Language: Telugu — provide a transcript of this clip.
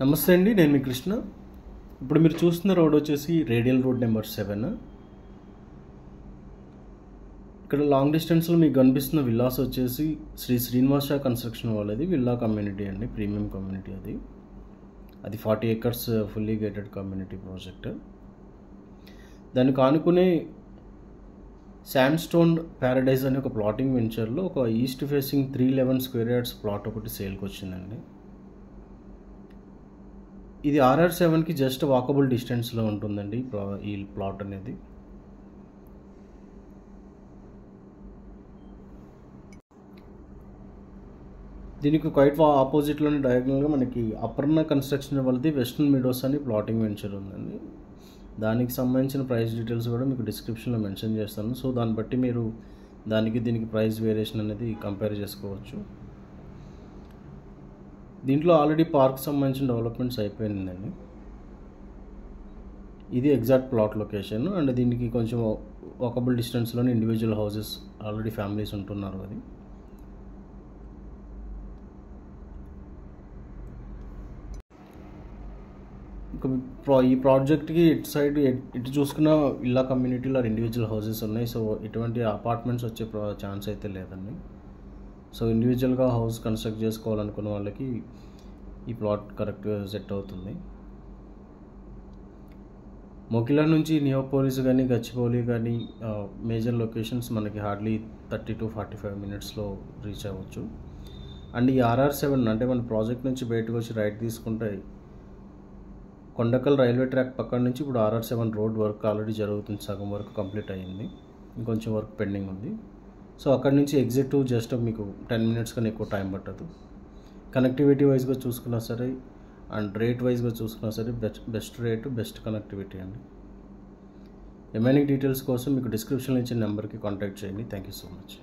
నమస్తే అండి, నేను మీ కృష్ణ. ఇప్పుడు మీరు చూస్తున్న రోడ్ వచ్చేసి రేడియల్ రోడ్ నెంబర్ 7. ఇక్కడ లాంగ్ డిస్టెన్స్లో మీకు కనిపిస్తున్న విల్లాస్ వచ్చేసి శ్రీ శ్రీనివాస కన్స్ట్రక్షన్ వాళ్ళది విల్లా కమ్యూనిటీ అండి, ప్రీమియం కమ్యూనిటీ. అది 40 acres fully gated community project. దానికి ఆనుకునే శాండ్ స్టోన్ ప్యారడైజ్ అనే ఒక ప్లాటింగ్ వెంచర్లో ఒక east facing 311 square yards plot ఒకటి సేల్కి వచ్చిందండి. ఇది RR7కి జస్ట్ వాకబుల్ డిస్టెన్స్లో ఉంటుందండి ఈ ప్లాట్ అనేది. దీనికి క్వైట్ ఆపోజిట్లోని డయాగ్నల్గా మనకి అపర్ణ కన్స్ట్రక్షన్ వాళ్ళది వెస్టర్న్ మీడోస్ అని ప్లాటింగ్ వెంచర్ ఉందండి. దానికి సంబంధించిన ప్రైస్ డీటెయిల్స్ కూడా మీకు డిస్క్రిప్షన్లో మెన్షన్ చేస్తాను. సో దాన్ని బట్టి మీరు దీనికి ప్రైస్ వేరియేషన్ అనేది కంపేర్ చేసుకోవచ్చు. దీంట్లో ఆల్రెడీ పార్క్ సంబంధించిన డెవలప్మెంట్స్ అయిపోయిందండి. ఇది ఎగ్జాక్ట్ ప్లాట్ లొకేషన్ అండ్ దీనికి కొంచెం వాకబుల్ డిస్టెన్స్లోనే ఇండివిజువల్ హౌసెస్ ఆల్రెడీ ఫ్యామిలీస్ ఉంటున్నారు. అది ఈ ప్రాజెక్ట్కి ఇటు చూసుకున్న ఇల్లా కమ్యూనిటీలో ఇండివిజువల్ హౌసెస్ ఉన్నాయి. సో ఇటువంటి అపార్ట్మెంట్స్ వచ్చే ఛాన్స్ అయితే లేదండి. సో ఇండివిజువల్గా హౌస్ కన్స్ట్రక్ట్ చేసుకోవాలనుకున్న వాళ్ళకి ఈ ప్లాట్ కరెక్ట్గా సెట్ అవుతుంది. మొకిలా నుంచి నియోపోలిస్ కానీ గచ్చిబౌలి కానీ మేజర్ లొకేషన్స్ మనకి హార్డ్లీ 30 to 45 minutesలో రీచ్ అవ్వచ్చు. అండ్ ఈ RR7 అంటే మన ప్రాజెక్ట్ నుంచి బయటకు వచ్చి రైట్ తీసుకుంటే కొండకల్ రైల్వే ట్రాక్ పక్కన నుంచి ఇప్పుడు RR7 రోడ్ వర్క్ ఆల్రెడీ జరుగుతుంది. సగం వర్క్ కంప్లీట్ అయ్యింది, ఇంకొంచెం వర్క్ పెండింగ్ ఉంది. సో అక్కడి నుంచి ఎగ్జిట్ జస్ట్ మీకు 10 minutes కన్నా ఎక్కువ టైం పట్టదు. కనెక్టివిటీ వైజ్గా చూసుకున్నా సరే అండ్ రేట్ వైజ్గా చూసుకున్నా సరే బెస్ట్ రేటు బెస్ట్ కనెక్టివిటీ అండి. రిమైనింగ్ డీటెయిల్స్ కోసం మీకు డిస్క్రిప్షన్లో ఇచ్చిన నెంబర్కి కాంటాక్ట్ చేయండి. Thank you so much.